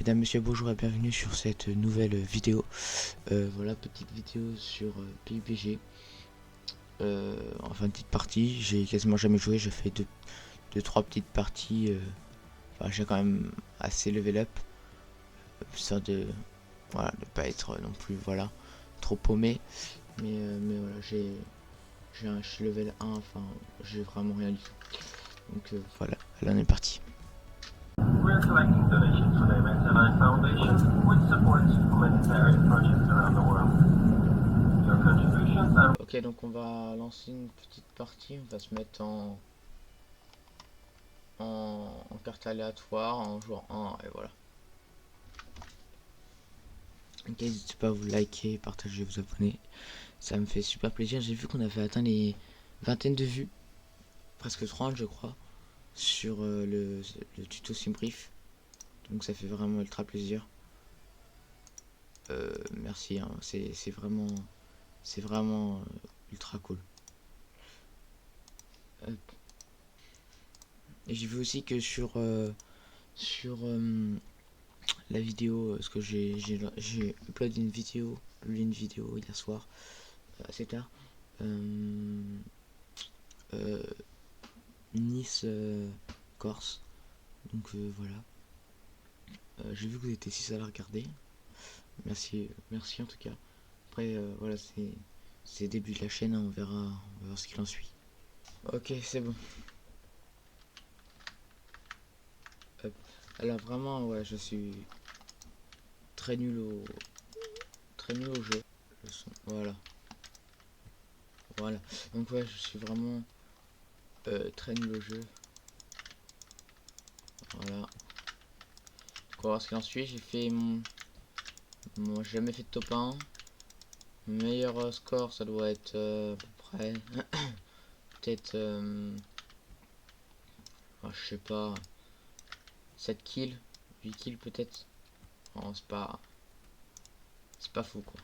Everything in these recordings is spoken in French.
Mesdames, Messieurs, bonjour et bienvenue sur cette nouvelle vidéo. Voilà, petite vidéo sur PUBG. Enfin, petite partie, j'ai quasiment jamais joué, j'ai fait deux, trois petites parties. Enfin, j'ai quand même assez level up, histoire de, voilà, de pas être non plus, voilà, trop paumé. Mais voilà, je suis level 1, enfin, j'ai vraiment rien du tout. Donc voilà, là on est parti. We're collecting donations for the MSNI Foundation, which supports humanitarian projects around the world. Your contributions are... Ok, donc on va lancer une petite partie, on va se mettre en carte aléatoire, en jouant 1, et voilà. Ok, n'hésitez pas à vous liker, partager, vous abonner, ça me fait super plaisir. J'ai vu qu'on avait atteint les vingtaines de vues, presque 30 je crois, sur le tuto Simbrief, donc ça fait vraiment ultra plaisir. Merci, hein, c'est vraiment ultra cool. Et j'ai vu aussi que sur la vidéo, parce que j'ai uploadé une vidéo hier soir, assez tard, Nice Corse, donc voilà. J'ai vu que vous étiez 6 à la regarder, merci en tout cas. Après voilà, c'est le début de la chaîne, hein, on va voir ce qu'il en suit. Ok, c'est bon. Hop. Alors vraiment, ouais, je suis très nul au jeu. Voilà. Donc ouais, je suis vraiment très nul au jeu. Voilà. Donc on va voir ce qu'il en suit. J'ai fait j'ai jamais fait de top 1. Mon meilleur score, ça doit être à peu près peut-être je sais pas, 7 kills, 8 kills peut-être. Oh, c'est pas fou quoi.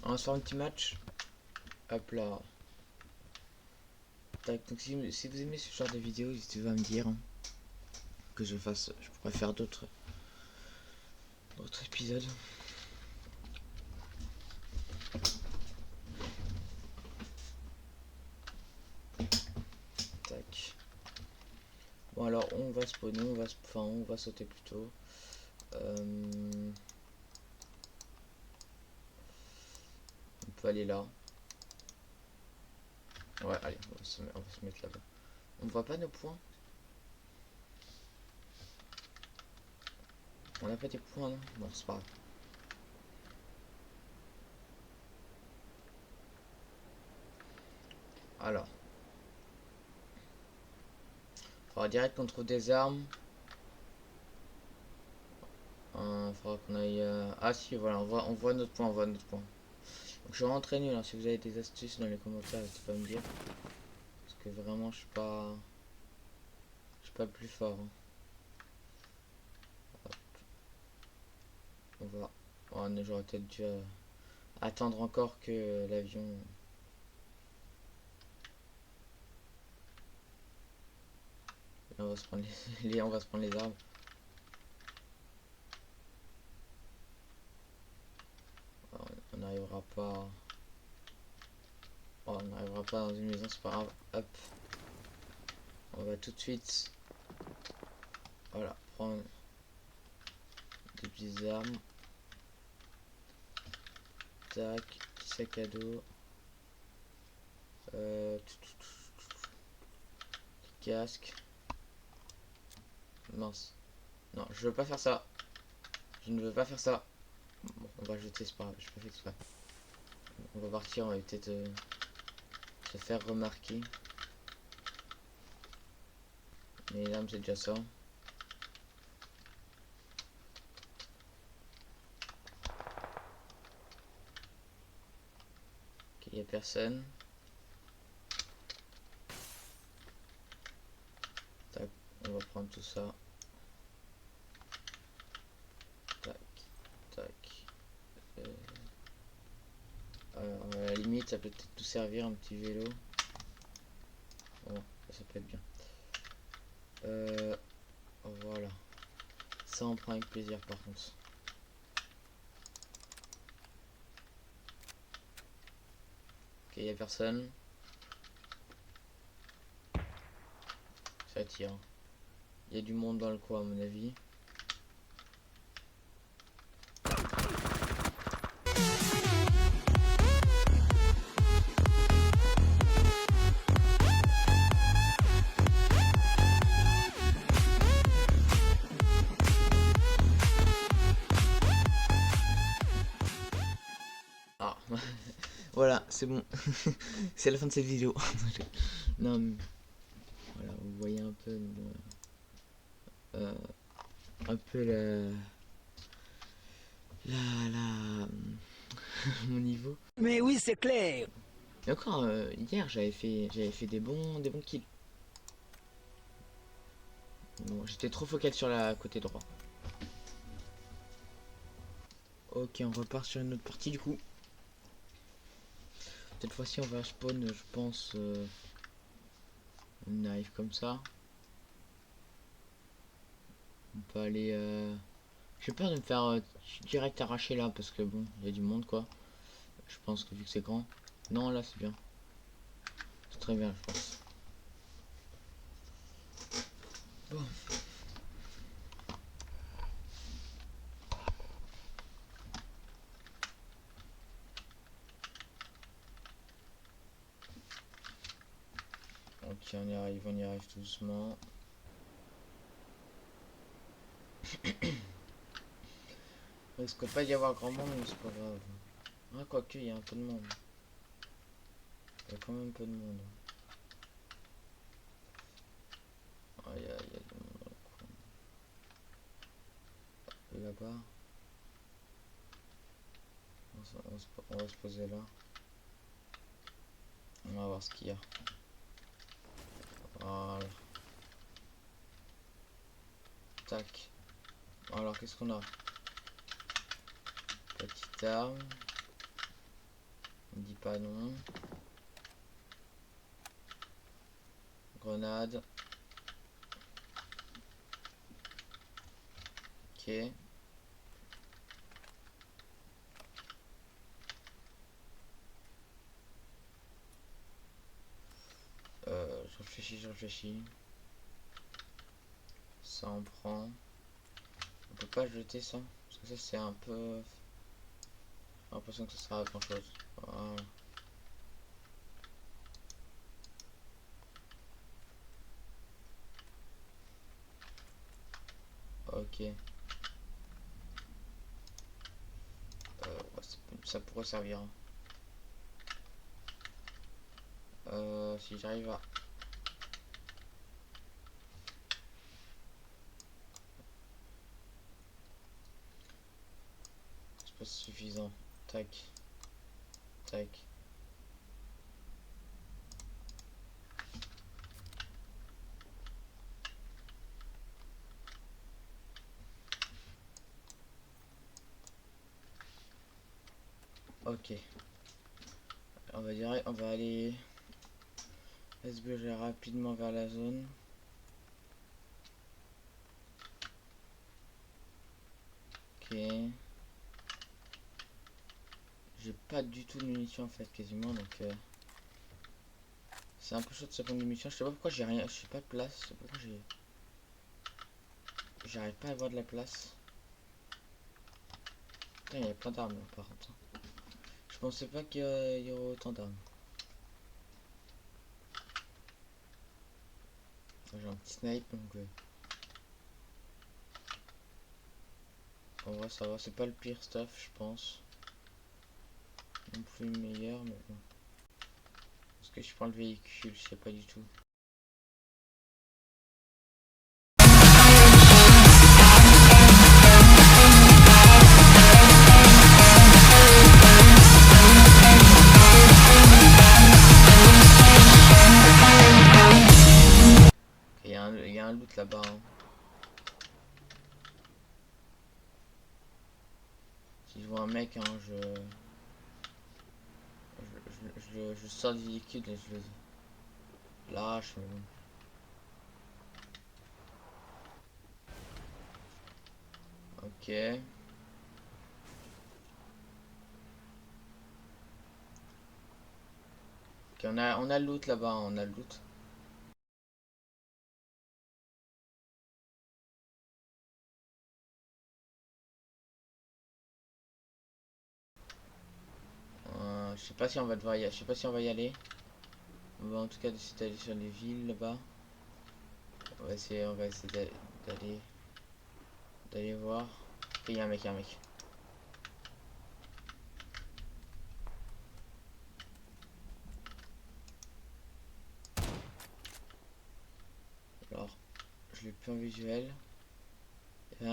On va se faire un petit match. Hop là. Tac. Donc si vous aimez ce genre de vidéo, n'hésitez pas à me dire, hein, que je pourrais faire d'autres épisodes. Tac. Bon alors on va spawner, on va sauter plutôt. On peut aller là. Ouais, allez, on va se mettre là-bas. On voit pas nos points. On a pas des points, non? Bon, c'est pas grave. Alors. Faudra direct qu'on trouve des armes. Faudra qu'on aille... Ah si, voilà, on voit notre point, Donc je suis rentré nul, hein. Si vous avez des astuces dans les commentaires, n'hésitez pas à me dire. Parce que vraiment, je suis pas le plus fort, hein. On va... Oh, j'aurais peut-être dû attendre encore que l'avion... On va se prendre on va se prendre les arbres. On n'arrivera pas... Oh, on n'arrivera pas dans une maison, c'est pas grave. Hop. On va tout de suite... Voilà, prendre des petites armes. Tac, petit sac à dos. Casque. Mince. Non, je veux pas faire ça. Je ne veux pas faire ça. Bon, on va jeter, c'est pas grave, je peux faire exprès. On va partir, on va peut-être se faire remarquer. Mais là, c'est déjà ça. Ok, il n'y a personne. Tac, on va prendre tout ça. Tac, tac. À la limite, ça peut peut-être nous servir un petit vélo. Bon, ça peut être bien. Ça on prend avec plaisir par contre. Ok, y a personne. Ça tire. Il y a du monde dans le coin à mon avis. Ah, voilà, c'est bon. C'est la fin de cette vidéo. Non, mais voilà, vous voyez un peu, un peu la mon niveau. Mais oui, c'est clair. Et encore, hier, j'avais fait des bons kills. Bon, j'étais trop focal sur la côté droit. Ok, on repart sur une autre partie du coup. Cette fois-ci, on va spawn, je pense. On arrive comme ça. On peut aller. J'ai peur de me faire direct arracher là parce que bon, il y a du monde quoi. Je pense que vu que c'est grand. Non, là c'est bien. C'est très bien, je pense. Bon. Ok, on y arrive tout doucement. Il risque pas d'y avoir grand monde, mais c'est pas grave. Ah, quoique, il y a un peu de monde. Il y a quand même un peu de monde. Ah, il y a du monde dans le coin. Là-bas. On va se poser là. On va voir ce qu'il y a. Voilà. Tac. Alors, qu'est-ce qu'on a? Petite arme. On dit pas non. Grenade. Ok. Je réfléchis. Ça en prend. On peut pas jeter ça. Parce que ça c'est un peu... J'ai l'impression que ça sert à grand chose. Voilà. Ok. Ouais, ça pourrait servir. Si j'arrive à... C'est pas suffisant. Tac. Tac. Ok. On va aller se diriger rapidement vers la zone. Ok. J'ai pas du tout de munitions en fait quasiment donc c'est un peu chaud de se prendre des munitions. Je sais pas pourquoi j'ai rien, je sais pas de place. Je sais pas pourquoi j'arrive pas à avoir de la place. Putain, il y a plein d'armes là par contre. Je pensais pas qu'il y aurait autant d'armes. J'ai un petit snipe donc en vrai ça va, c'est pas le pire stuff je pense. Non plus le meilleur mais bon. Est-ce que je prends le véhicule? Je sais pas du tout. Il y a un loot là-bas. Hein. Si je vois un mec, hein, je sors du véhicule et je le lâche. Mais bon. Ok. Ok, on a le loot là-bas, on a le loot. Je sais pas si on va devoir je sais pas si on va y aller. On va en tout cas essayer d'aller sur les villes là-bas. On va essayer d'aller voir. Ok, il y a un mec, il y a un mec. Alors, je l'ai plus en visuel. Il y a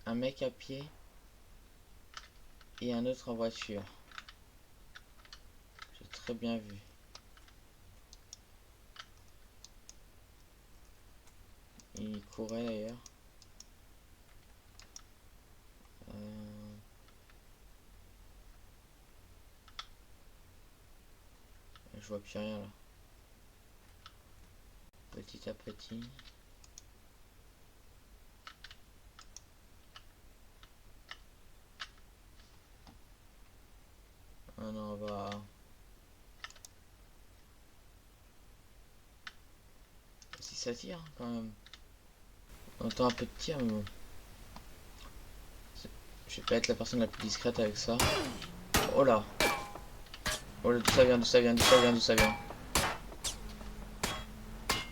un mec à pied et un autre en voiture. J'ai très bien vu. Il courait d'ailleurs. Euh, je vois plus rien là. Petit à petit. Ah non, on va. Si ça tire quand même. On entend un peu de tir, mais bon. Je vais pas être la personne la plus discrète avec ça. Oh là. Oh là, d'où ça vient, d'où ça vient, d'où ça vient, d'où ça vient.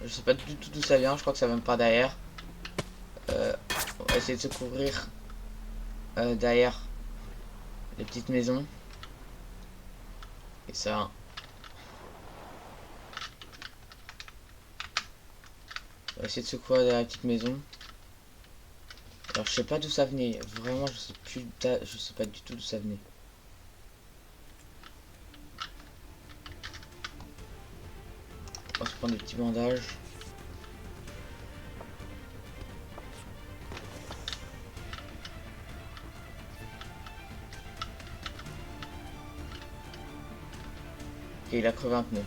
Je sais pas du tout d'où ça vient, je crois que ça vient par derrière. On va essayer de se couvrir derrière les petites maisons. Et ça. On va essayer de se couvrir derrière la petite maison. Alors je sais pas d'où ça venait. Vraiment je sais pas du tout d'où ça venait. On va se prendre des petits bandages. Ok, il a crevé un pneu.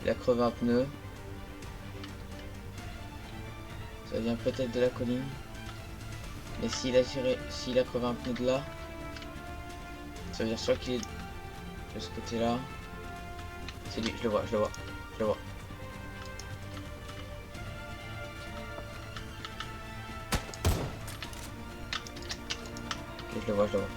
Il a crevé un pneu. Ça vient peut-être de la colline. Mais s'il a crevé un pneu de là, ça veut dire soit qu'il est de ce côté-là. C'est lui, je le vois, je le vois, je le vois. Ok, je le vois, je le vois.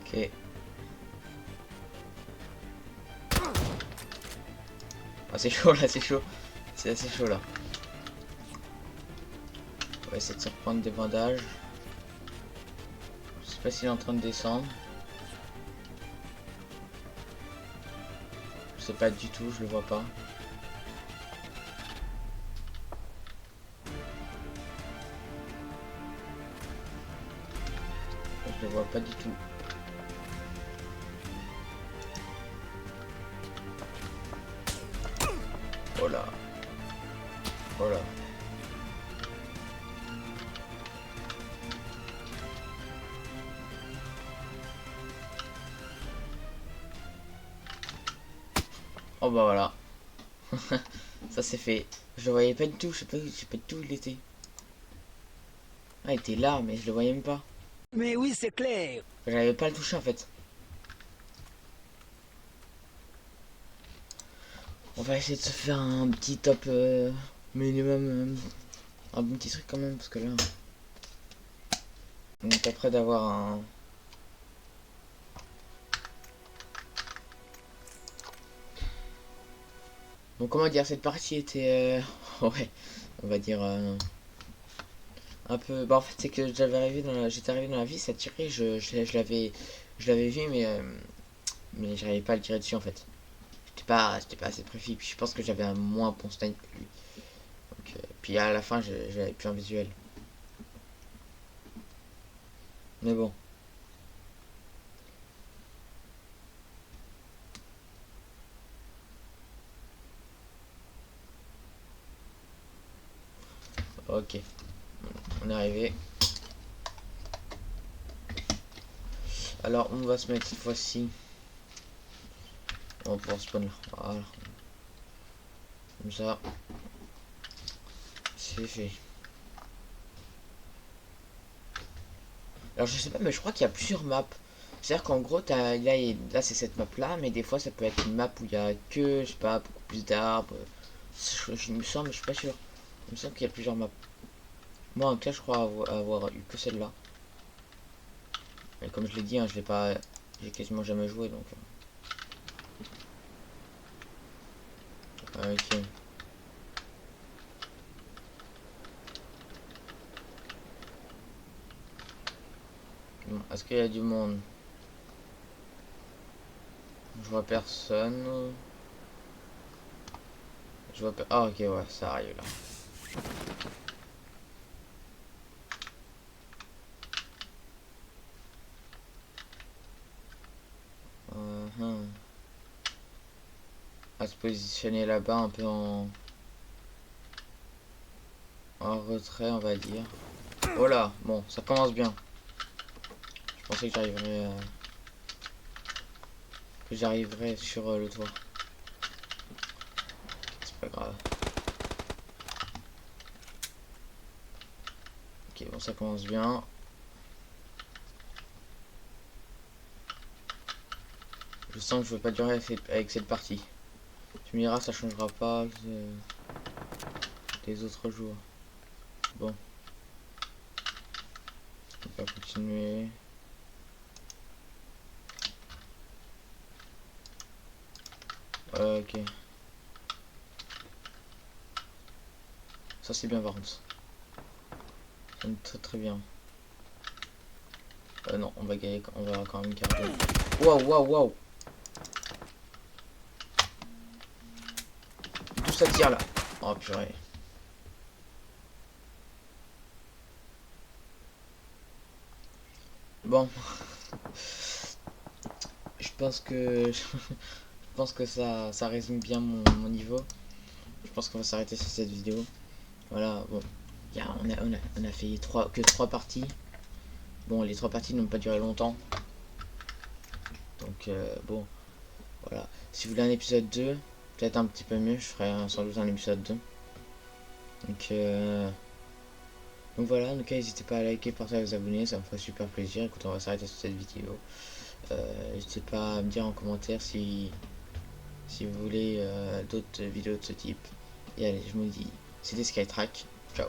Ok. Ah, c'est chaud là, c'est chaud. C'est assez chaud là. On va essayer de se reprendre des bandages. Je sais pas s'il est en train de descendre. Je sais pas du tout, je le vois pas. Je le vois pas du tout. Oh là. Oh là. Oh bah voilà. Ça c'est fait. Je le voyais pas du tout, je sais pas du tout où il était. Ah, il était là, mais je le voyais même pas. Mais oui, c'est clair. J'arrivais pas à le toucher en fait. On va essayer de se faire un petit top minimum. Un bon petit truc quand même, parce que là. On est pas près d'avoir un. Bon, comment dire, cette partie était. Ouais, on va dire. Un peu. Bah, en fait, c'est que j'étais arrivé dans la vie, ça tirait, je l'avais vu, mais j'arrivais pas à le tirer dessus en fait. J'étais pas assez précis, puis je pense que j'avais un moins bon snipe que lui. Donc, puis à la fin, j'avais plus un visuel. Mais bon. Ok, on est arrivé. Alors on va se mettre cette fois-ci. On va pouvoir spawn là. Voilà. Comme ça. C'est fait. Alors je sais pas, mais je crois qu'il y a plusieurs maps. C'est-à-dire qu'en gros, là c'est cette map là, mais des fois ça peut être une map où il y a que, je sais pas, beaucoup plus d'arbres. Je me sens, mais je suis pas sûr. Il me semble qu'il y a plusieurs maps. Moi en cas je crois avoir eu que celle-là. Et comme je l'ai dit, hein, je l'ai pas. J'ai quasiment jamais joué donc. Ok. Bon, est-ce qu'il y a du monde? Je vois personne. Je vois pas. Ah ok ouais, ça arrive là. À se positionner là-bas un peu en retrait on va dire. Oh là, bon ça commence bien. Je pensais que j'arriverais sur le toit. C'est pas grave. Ok bon ça commence bien. Je sens que je veux pas durer avec cette partie. Tu me diras ça changera pas des autres jours. Bon. On va continuer. Ok. Ça c'est bien par contre. Ça sonne très très bien. Non, on va gagner, on va quand même garder. Waouh, waouh, waouh. D'où ça tire là? Oh purée. Bon. Je pense que ça résume bien mon niveau. Je pense qu'on va s'arrêter sur cette vidéo. Voilà, bon. On a fait que 3 parties. Bon, les 3 parties n'ont pas duré longtemps. Donc, bon. Voilà. Si vous voulez un épisode 2, peut-être un petit peu mieux, je ferai sans doute un épisode 2. Donc voilà, en tout cas, n'hésitez pas à liker, partager, vous abonner, ça me ferait super plaisir. Écoute, on va s'arrêter sur cette vidéo. N'hésitez pas à me dire en commentaire si vous voulez d'autres vidéos de ce type. Et allez, je me dis, c'était Skytrack. Ciao.